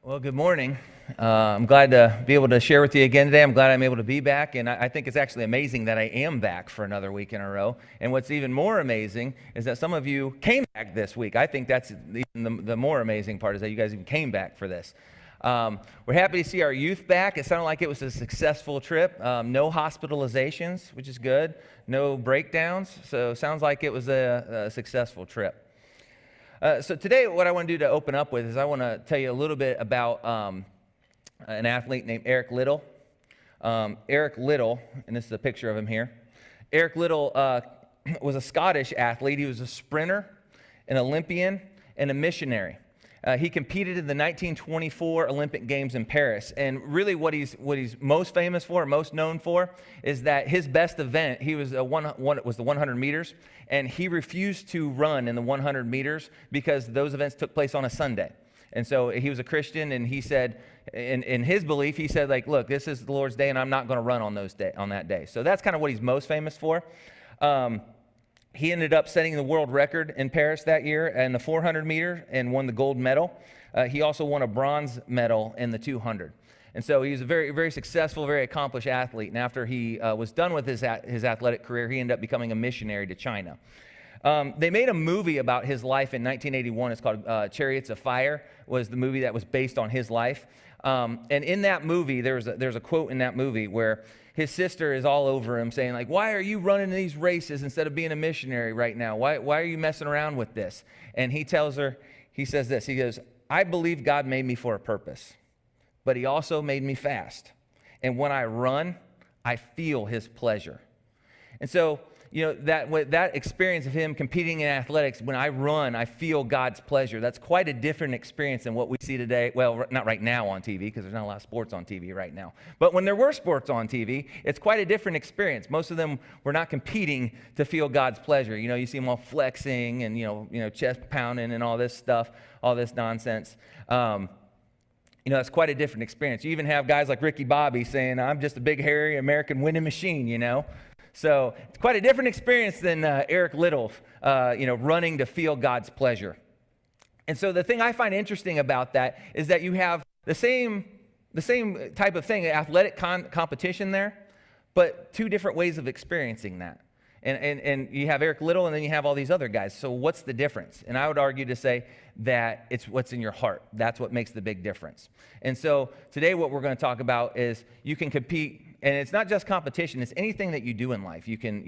Well, good morning. I'm glad to be able to share with you again today. I'm glad I'm able to be back, and I think it's actually amazing that I am back for another week in a row. And what's even more amazing is that some of you came back this week. I think that's even the more amazing part, is that you guys even came back for this. We're happy to see our youth back. It sounded like it was a successful trip. No hospitalizations, which is good. No breakdowns. So it sounds like it was a successful trip. So today, what I want to do to open up with is I want to tell you a little bit about an athlete named Eric Liddell. Eric Liddell, and this is a picture of him here. Eric Liddell was a Scottish athlete. He was a sprinter, an Olympian, and a missionary. He competed in the 1924 Olympic Games in Paris, and really what he's most famous for, most known for, is that his best event, it was the 100 meters, and he refused to run in the 100 meters because those events took place on a Sunday. And so he was a Christian, and he said, in his belief, he said, like, look, this is the Lord's day, and I'm not going to run on that day. So that's kind of what he's most famous for. He ended up setting the world record in Paris that year in the 400 meter and won the gold medal. He also won a bronze medal in the 200. And so he was a very, very successful, very accomplished athlete. And after he was done with his athletic career, he ended up becoming a missionary to China. They made a movie about his life in 1981. It's called Chariots of Fire, was the movie that was based on his life. And in that movie, there's a quote in that movie where his sister is all over him saying, like, why are you running these races instead of being a missionary right now? Why are you messing around with this? And he tells her, he says this, he goes, I believe God made me for a purpose, but he also made me fast. And when I run, I feel his pleasure. And so, you know, that experience of him competing in athletics, when I run, I feel God's pleasure. That's quite a different experience than what we see today. Well, not right now on TV, because there's not a lot of sports on TV right now. But when there were sports on TV, it's quite a different experience. Most of them were not competing to feel God's pleasure. You know, you see them all flexing and, you know, chest pounding and all this stuff, all this nonsense. You know, that's quite a different experience. You even have guys like Ricky Bobby saying, I'm just a big, hairy American winning machine, you know. So it's quite a different experience than Eric Liddell, running to feel God's pleasure. And so the thing I find interesting about that is that you have the same type of thing, athletic competition there, but two different ways of experiencing that. And you have Eric Liddell, and then you have all these other guys. So what's the difference? And I would argue to say that it's what's in your heart. That's what makes the big difference. And so today what we're going to talk about is you can compete, and it's not just competition. It's anything that you do in life. You can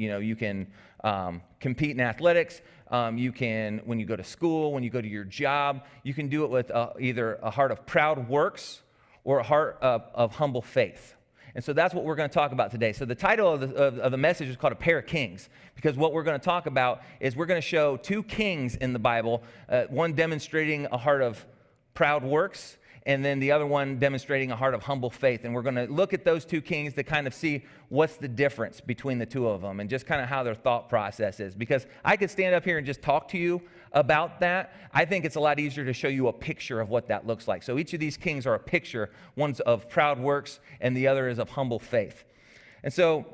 compete in athletics. You can, when you go to school, when you go to your job, you can do it with either a heart of proud works or a heart of humble faith. And so that's what we're going to talk about today. So the title of the message is called A Pair of Kings, because what we're going to talk about is we're going to show two kings in the Bible, one demonstrating a heart of proud works, and then the other one demonstrating a heart of humble faith. And we're going to look at those two kings to kind of see what's the difference between the two of them and just kind of how their thought process is. Because I could stand up here and just talk to you about that. I think it's a lot easier to show you a picture of what that looks like. So each of these kings are a picture. One's of proud works and the other is of humble faith. And so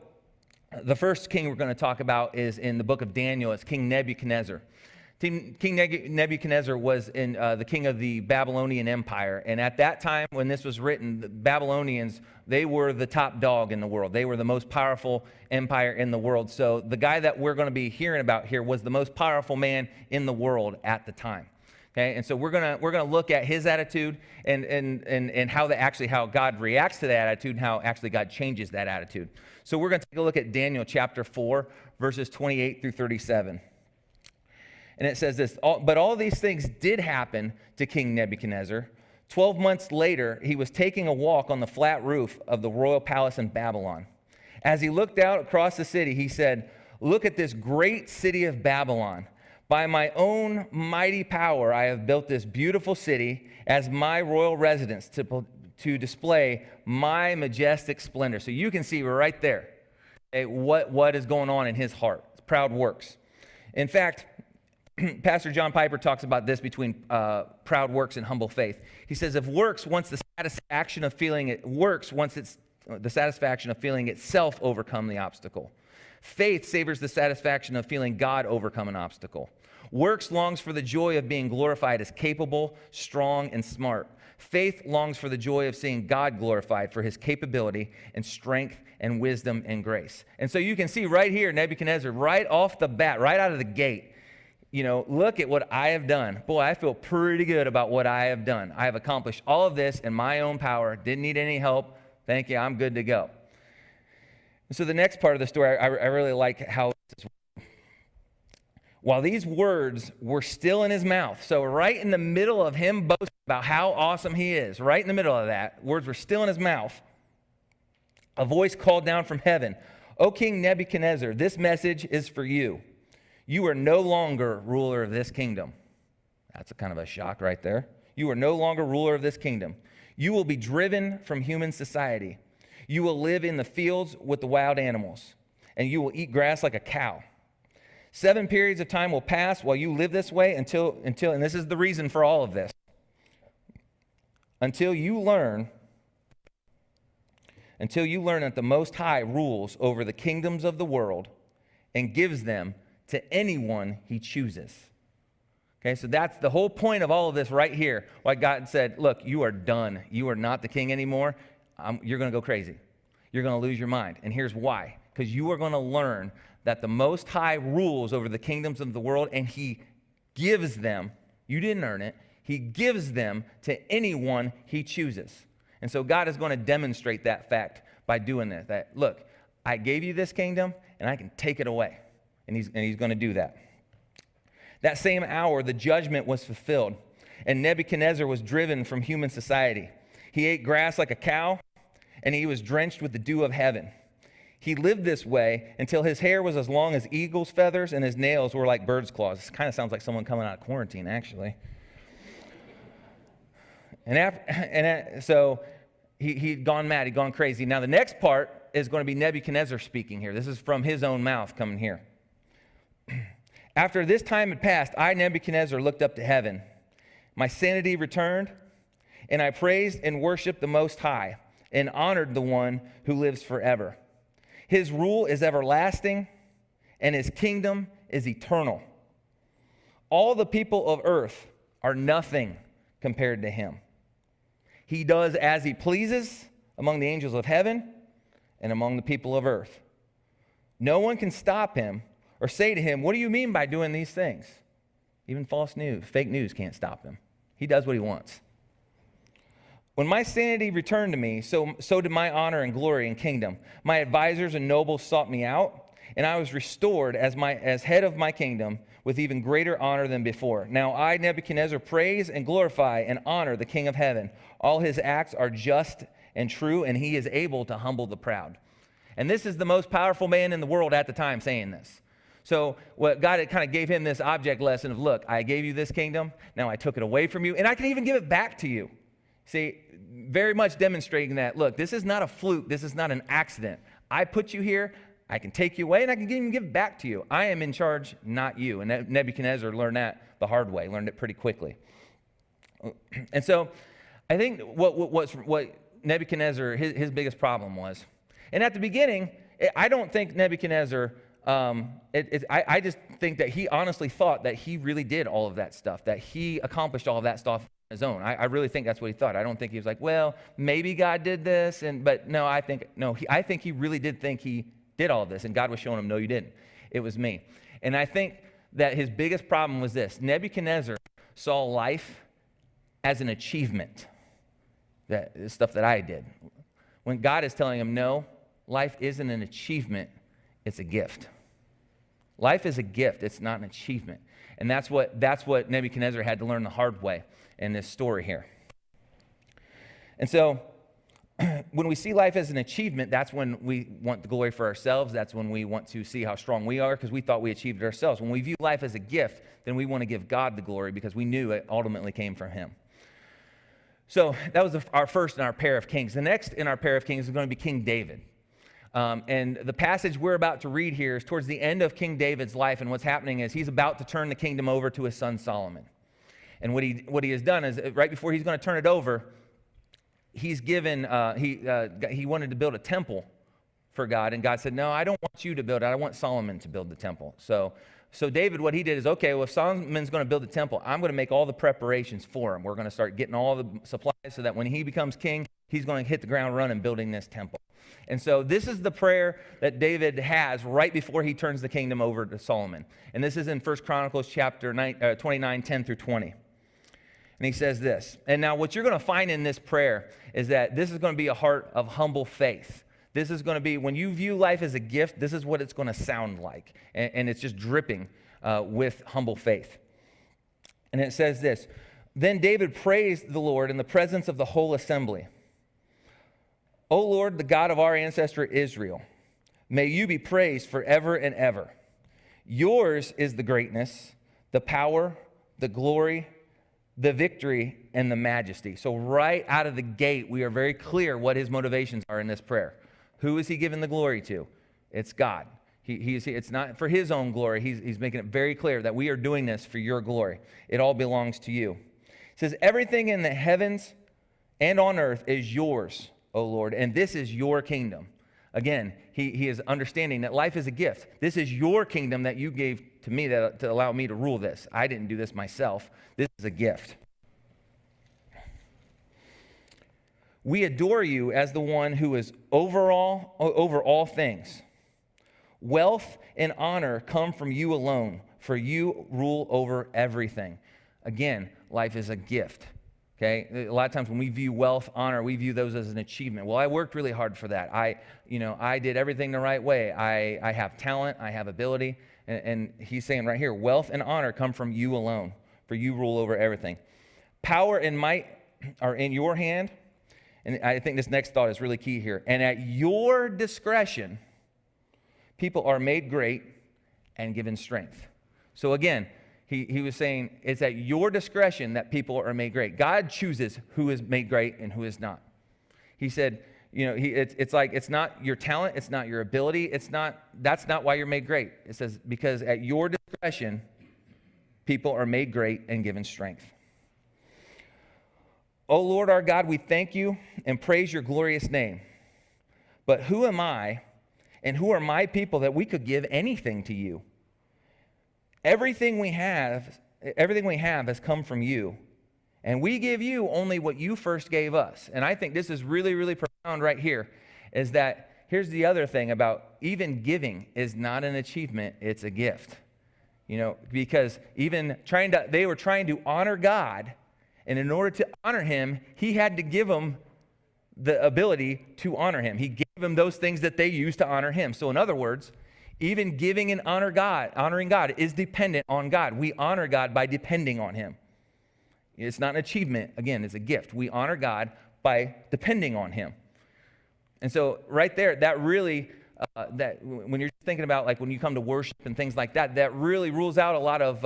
the first king we're going to talk about is in the book of Daniel. It's King Nebuchadnezzar. King Nebuchadnezzar was the king of the Babylonian Empire. And at that time, when this was written, the Babylonians, they were the top dog in the world. They were the most powerful empire in the world. So the guy that we're going to be hearing about here was the most powerful man in the world at the time. Okay, and so we're gonna look at his attitude and how God reacts to that attitude and how actually God changes that attitude. So we're going to take a look at Daniel chapter 4, verses 28 through 37. And it says this, but all these things did happen to King Nebuchadnezzar. 12 months later, he was taking a walk on the flat roof of the royal palace in Babylon. As he looked out across the city, he said, look at this great city of Babylon. By my own mighty power, I have built this beautiful city as my royal residence to display my majestic splendor. So you can see right there what is going on in his heart. It's proud works. In fact, Pastor John Piper talks about this between proud works and humble faith. He says, if works wants the satisfaction of feeling itself overcome the obstacle. Faith savors the satisfaction of feeling God overcome an obstacle. Works longs for the joy of being glorified as capable, strong, and smart. Faith longs for the joy of seeing God glorified for his capability and strength and wisdom and grace. And so you can see right here, Nebuchadnezzar, right off the bat, right out of the gate, look at what I have done. Boy, I feel pretty good about what I have done. I have accomplished all of this in my own power, didn't need any help. Thank you, I'm good to go. And so the next part of the story, I really like how this works. While these words were still in his mouth, so right in the middle of him boasting about how awesome he is, right in the middle of that, words were still in his mouth, a voice called down from heaven, "O King Nebuchadnezzar, this message is for you. You are no longer ruler of this kingdom." That's a kind of a shock right there. You are no longer ruler of this kingdom. You will be driven from human society. You will live in the fields with the wild animals, and you will eat grass like a cow. 7 periods of time will pass while you live this way until, and this is the reason for all of this, until you learn that the Most High rules over the kingdoms of the world and gives them to anyone he chooses. Okay, so that's the whole point of all of this right here. Why God said, look, you are done. You are not the king anymore. You're going to go crazy. You're going to lose your mind. And here's why. Because you are going to learn that the Most High rules over the kingdoms of the world, and he gives them, you didn't earn it, he gives them to anyone he chooses. And so God is going to demonstrate that fact by doing this. That, look, I gave you this kingdom, and I can take it away. And he's going to do that. That same hour, the judgment was fulfilled, and Nebuchadnezzar was driven from human society. He ate grass like a cow, and he was drenched with the dew of heaven. He lived this way until his hair was as long as eagle's feathers and his nails were like bird's claws. This kind of sounds like someone coming out of quarantine, actually. So he'd gone mad, he'd gone crazy. Now the next part is going to be Nebuchadnezzar speaking here. This is from his own mouth coming here. After this time had passed, I, Nebuchadnezzar, looked up to heaven. My sanity returned, and I praised and worshiped the Most High and honored the one who lives forever. His rule is everlasting, and his kingdom is eternal. All the people of earth are nothing compared to him. He does as he pleases among the angels of heaven and among the people of earth. No one can stop him or say to him, "What do you mean by doing these things?" Even false news, fake news can't stop him. He does what he wants. When my sanity returned to me, so did my honor and glory and kingdom. My advisors and nobles sought me out, and I was restored as head of my kingdom with even greater honor than before. Now I, Nebuchadnezzar, praise and glorify and honor the King of heaven. All his acts are just and true, and he is able to humble the proud. And this is the most powerful man in the world at the time saying this. So what God had kind of gave him this object lesson of, look, I gave you this kingdom, now I took it away from you, and I can even give it back to you. See, very much demonstrating that, look, this is not a fluke, this is not an accident. I put you here, I can take you away, and I can even give it back to you. I am in charge, not you. And Nebuchadnezzar learned that the hard way, learned it pretty quickly. And so I think what Nebuchadnezzar, his biggest problem was, and at the beginning, I don't think Nebuchadnezzar, I just think that he honestly thought that he really did all of that stuff, that he accomplished all of that stuff on his own. I really think that's what he thought. I don't think he was like, well, maybe God did this, but no, I think he really did think he did all of this, and God was showing him, no, you didn't. It was me. And I think that his biggest problem was this. Nebuchadnezzar saw life as an achievement, that is stuff that I did. When God is telling him, no, life isn't an achievement, it's a gift. Life is a gift, it's not an achievement. And that's what Nebuchadnezzar had to learn the hard way in this story here. And so when we see life as an achievement, that's when we want the glory for ourselves. That's when we want to see how strong we are because we thought we achieved it ourselves. When we view life as a gift, then we want to give God the glory because we knew it ultimately came from him. So that was our first in our pair of kings. The next in our pair of kings is going to be King David. And the passage we're about to read here is towards the end of King David's life, and what's happening is he's about to turn the kingdom over to his son Solomon. And what he has done is right before he's going to turn it over, he's given he wanted to build a temple for God, and God said, no, I don't want you to build it. I want Solomon to build the temple. So So David, what he did is, okay, well, if Solomon's going to build a temple, I'm going to make all the preparations for him. We're going to start getting all the supplies so that when he becomes king, he's going to hit the ground running building this temple. And so this is the prayer that David has right before he turns the kingdom over to Solomon. And this is in 1 Chronicles chapter 29, 10 through 20. And he says this, and now what you're going to find in this prayer is that this is going to be a heart of humble faith. This is going to be, when you view life as a gift, this is what it's going to sound like. And it's just dripping with humble faith. And it says this, then David praised the Lord in the presence of the whole assembly. O Lord, the God of our ancestor Israel, may you be praised forever and ever. Yours is the greatness, the power, the glory, the victory, and the majesty. So right out of the gate, we are very clear what his motivations are in this prayer. Who is he giving the glory to? It's God. It's not for his own glory. He's making it very clear that we are doing this for your glory. It all belongs to you. It says, everything in the heavens and on earth is yours, O Lord, and this is your kingdom. Again, he is understanding that life is a gift. This is your kingdom that you gave to me to allow me to rule this. I didn't do this myself. This is a gift. We adore you as the one who is over all things. Wealth and honor come from you alone, for you rule over everything. Again, life is a gift. Okay? A lot of times when we view wealth, honor, we view those as an achievement. Well, I worked really hard for that. I did everything the right way. I have talent, I have ability. And he's saying right here, wealth and honor come from you alone, for you rule over everything. Power and might are in your hand. And I think this next thought is really key here. And at your discretion, people are made great and given strength. So again, he was saying it's at your discretion that people are made great. God chooses who is made great and who is not. He said, it's like it's not your talent, it's not your ability, that's not why you're made great. It says, because at your discretion, people are made great and given strength. O Lord our God, we thank you and praise your glorious name. But who am I and who are my people that we could give anything to you? Everything we have has come from you, and we give you only what you first gave us. And I think this is really, really profound right here, is that here's the other thing about even giving is not an achievement, it's a gift. Because even they were trying to honor God, and in order to honor him, he had to give them the ability to honor him. He gave them those things that they used to honor him. So in other words, even giving and honoring God is dependent on God. We honor God by depending on him. It's not an achievement. Again, it's a gift. We honor God by depending on him. And so right there, that really, that when you're thinking about like when you come to worship and things like that, that really rules out a lot of,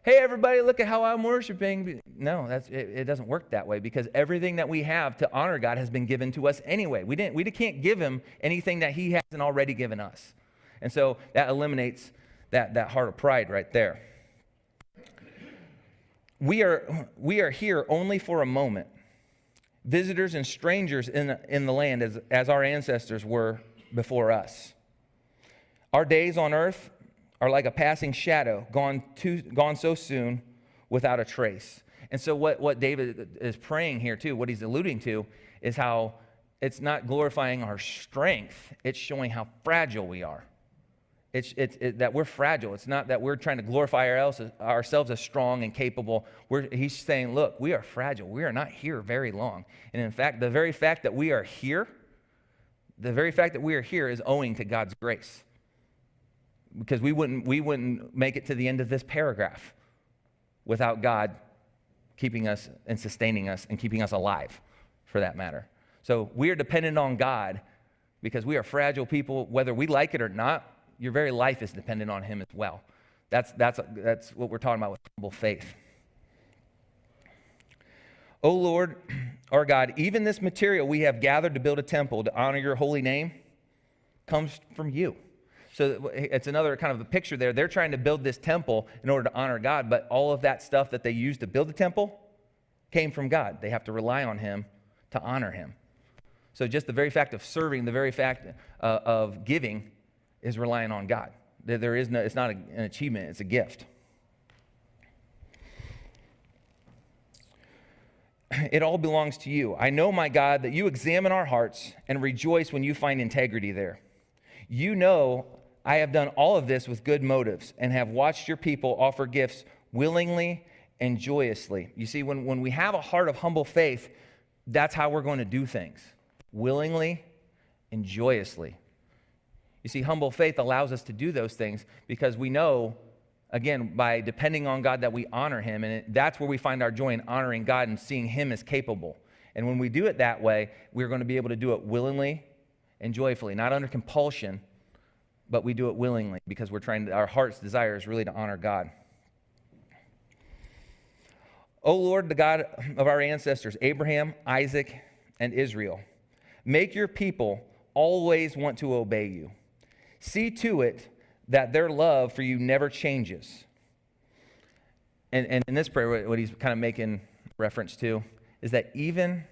hey, everybody, look at how I'm worshiping. No, it doesn't work that way, because everything that we have to honor God has been given to us anyway. We can't give him anything that he hasn't already given us. And so that eliminates that heart of pride right there. We are here only for a moment, visitors and strangers in the land as our ancestors were before us. Our days on earth are like a passing shadow, gone so soon without a trace. And so what David is praying here too, what he's alluding to, is how it's not glorifying our strength, it's showing how fragile we are. It's that we're fragile. It's not that we're trying to glorify ourselves as strong and capable. He's saying, look, we are fragile. We are not here very long. And in fact, the very fact that we are here is owing to God's grace. Because we wouldn't make it to the end of this paragraph without God keeping us and sustaining us and keeping us alive, for that matter. So we are dependent on God because we are fragile people, whether we like it or not. Your very life is dependent on him as well. That's what we're talking about with humble faith. O Lord, our God, even this material we have gathered to build a temple to honor your holy name comes from you. So it's another kind of a picture there. They're trying to build this temple in order to honor God, but all of that stuff that they used to build the temple came from God. They have to rely on him to honor him. So just the very fact of serving, the very fact of giving is relying on God. There is no, it's not an achievement, it's a gift. It all belongs to you. I know, my God, that you examine our hearts and rejoice when you find integrity there. You know I have done all of this with good motives and have watched your people offer gifts willingly and joyously. You see, when we have a heart of humble faith, that's how we're going to do things, willingly and joyously. You see, humble faith allows us to do those things because we know, again, by depending on God, that we honor him, and that's where we find our joy in honoring God and seeing him as capable. And when we do it that way, we're going to be able to do it willingly and joyfully, not under compulsion, but we do it willingly because our heart's desire is really to honor God. O Lord, the God of our ancestors, Abraham, Isaac, and Israel, make your people always want to obey you. See to it that their love for you never changes. And in this prayer, what he's kind of making reference to is that even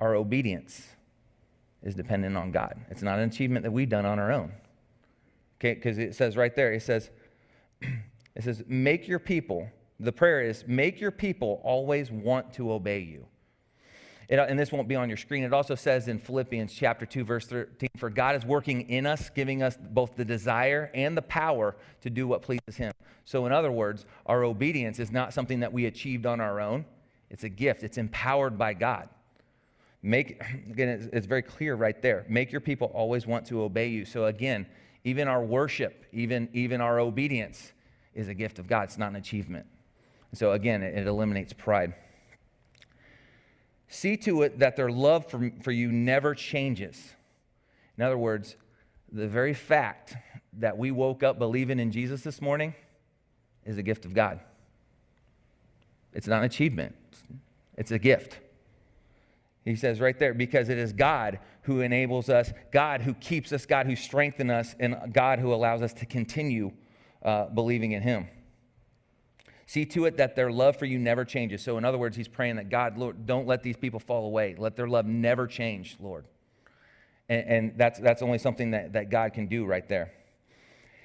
our obedience is dependent on God. It's not an achievement that we've done on our own. Okay, because it says right there, it says, make your people, the prayer is, make your people always want to obey you. And this won't be on your screen. It also says in Philippians chapter 2, verse 13, for God is working in us, giving us both the desire and the power to do what pleases him. So in other words, our obedience is not something that we achieved on our own. It's a gift. It's empowered by God. Again, it's very clear right there. Make your people always want to obey you. So again, even our worship, even our obedience is a gift of God. It's not an achievement. So again, it eliminates pride. See to it that their love for you never changes. In other words, the very fact that we woke up believing in Jesus this morning is a gift of God. It's not an achievement. It's a gift. He says right there, because it is God who enables us, God who keeps us, God who strengthens us, and God who allows us to continue believing in him. See to it that their love for you never changes. So in other words, he's praying that God, Lord, don't let these people fall away. Let their love never change, Lord. And that's only something that God can do right there.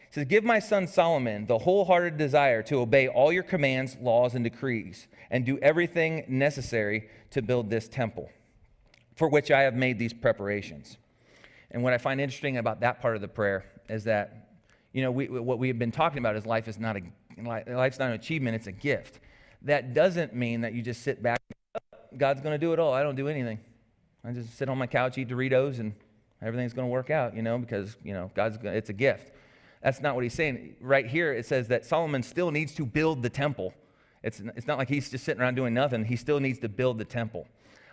He says, give my son Solomon the wholehearted desire to obey all your commands, laws, and decrees, and do everything necessary to build this temple, for which I have made these preparations. And what I find interesting about that part of the prayer is that, what we have been talking about is life's not an achievement, it's a gift. That doesn't mean that you just sit back, God's going to do it all. I don't do anything. I just sit on my couch, eat Doritos, and everything's going to work out, because, it's a gift. That's not what he's saying. Right here, it says that Solomon still needs to build the temple. It's not like he's just sitting around doing nothing. He still needs to build the temple.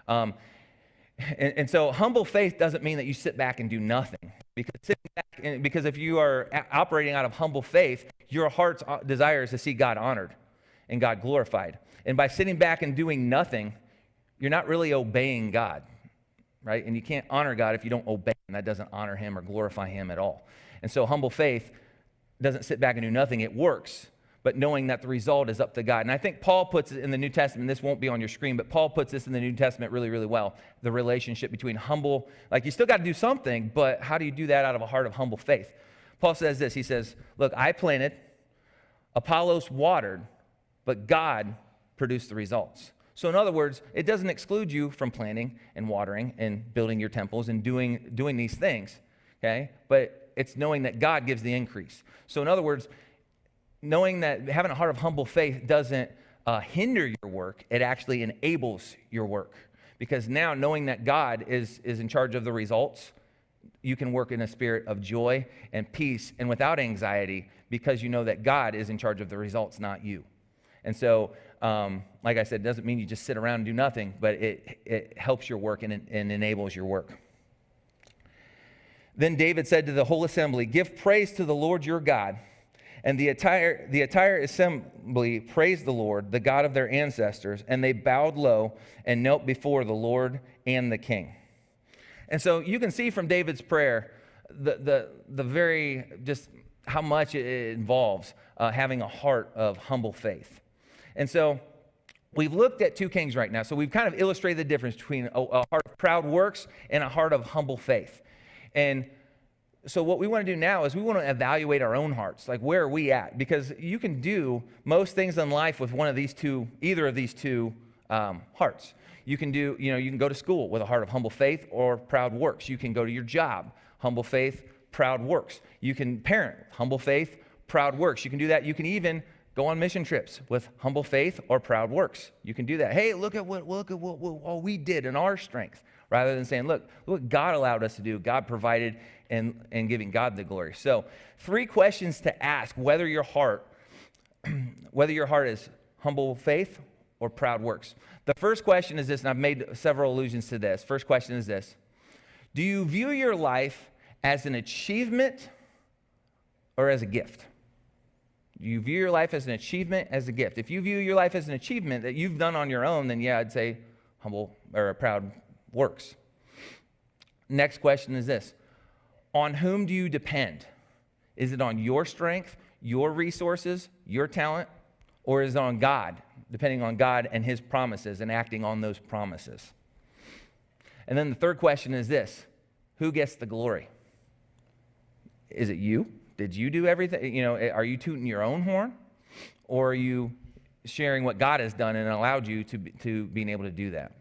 And so humble faith doesn't mean that you sit back and do nothing. Because if you are operating out of humble faith, your heart's desire is to see God honored and God glorified. And by sitting back and doing nothing, you're not really obeying God, right? And you can't honor God if you don't obey him. That doesn't honor him or glorify him at all. And so humble faith doesn't sit back and do nothing. It works, but knowing that the result is up to God. And I think Paul puts it in the New Testament. This won't be on your screen, but Paul puts this in the New Testament really, really well. The relationship between humble, like you still got to do something, but how do you do that out of a heart of humble faith? Paul says this. He says, look, I planted, Apollos watered, but God produced the results. So in other words, it doesn't exclude you from planting and watering and building your temples and doing these things, okay? But it's knowing that God gives the increase. So in other words, knowing that having a heart of humble faith doesn't hinder your work, it actually enables your work. Because now knowing that God is in charge of the results, you can work in a spirit of joy and peace and without anxiety because you know that God is in charge of the results, not you. And so, like I said, it doesn't mean you just sit around and do nothing, but it helps your work and enables your work. Then David said to the whole assembly, give praise to the Lord your God. And the entire assembly praised the Lord, the God of their ancestors, and they bowed low and knelt before the Lord and the king. And so you can see from David's prayer the very, just how much it involves having a heart of humble faith. And so we've looked at 2 kings right now. So we've kind of illustrated the difference between a heart of proud works and a heart of humble faith. And So what we want to do now is we want to evaluate our own hearts. Like, where are we at? Because you can do most things in life with one of these two, either of these two hearts. You can you can go to school with a heart of humble faith or proud works. You can go to your job, humble faith, proud works. You can parent, humble faith, proud works. You can do that. You can even go on mission trips with humble faith or proud works. You can do that. Hey, look at what all we did in our strength, rather than saying, look what God allowed us to do. God provided, and giving God the glory. So 3 questions to ask whether your heart is humble faith or proud works. The first question is this, and I've made several allusions to this. First question is this: do you view your life as an achievement or as a gift? Do you view your life as an achievement, as a gift? If you view your life as an achievement that you've done on your own, then yeah, I'd say humble or proud works. Next question is this: on whom do you depend? Is it on your strength, your resources, your talent, or is it on God, depending on God and his promises and acting on those promises? And then the third question is this: who gets the glory? Is it you? Did you do everything? Are you tooting your own horn, or are you sharing what God has done and allowed you to being able to do that?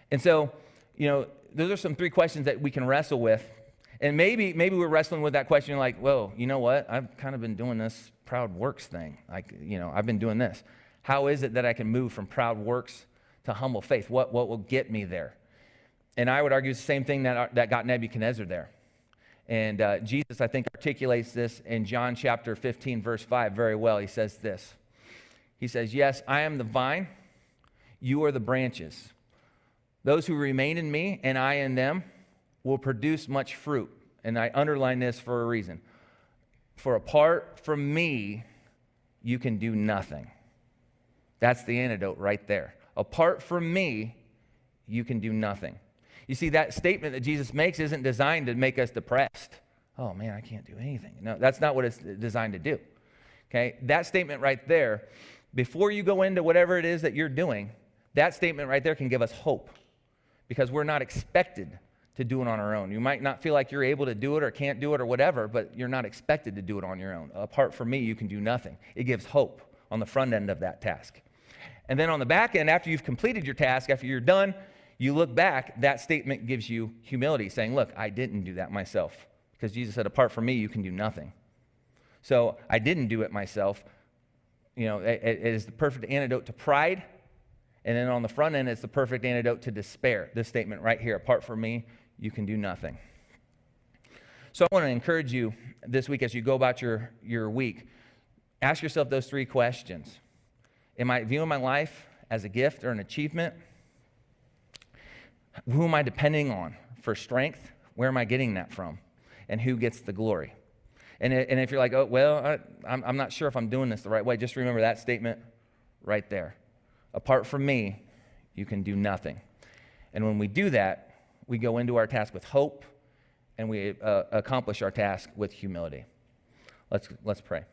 And so, those are some 3 questions that we can wrestle with. And maybe we're wrestling with that question like, well, you know what? I've kind of been doing this proud works thing. I've been doing this. How is it that I can move from proud works to humble faith? What will get me there? And I would argue it's the same thing that got Nebuchadnezzar there. And Jesus, I think, articulates this in John chapter 15, verse 5 very well. He says this. He says, yes, I am the vine, you are the branches. Those who remain in me and I in them will produce much fruit. And I underline this for a reason. For apart from me, you can do nothing. That's the antidote right there. Apart from me, you can do nothing. You see, that statement that Jesus makes isn't designed to make us depressed. Oh man, I can't do anything. No, that's not what it's designed to do. Okay? That statement right there, before you go into whatever it is that you're doing, that statement right there can give us hope, because we're not expected to do it on our own. You might not feel like you're able to do it or can't do it or whatever, but you're not expected to do it on your own. Apart from me, you can do nothing. It gives hope on the front end of that task. And then on the back end, after you've completed your task, after you're done, you look back, that statement gives you humility, saying, look, I didn't do that myself, because Jesus said, apart from me, you can do nothing. So I didn't do it myself. It is the perfect antidote to pride. And then on the front end, it's the perfect antidote to despair. This statement right here, apart from me, you can do nothing. So I want to encourage you this week as you go about your week, ask yourself those 3 questions. Am I viewing my life as a gift or an achievement? Who am I depending on for strength? Where am I getting that from? And who gets the glory? And if you're like, oh, well, I'm not sure if I'm doing this the right way, just remember that statement right there. Apart from me, you can do nothing. And when we do that, we go into our task with hope, and we accomplish our task with humility. Let's pray.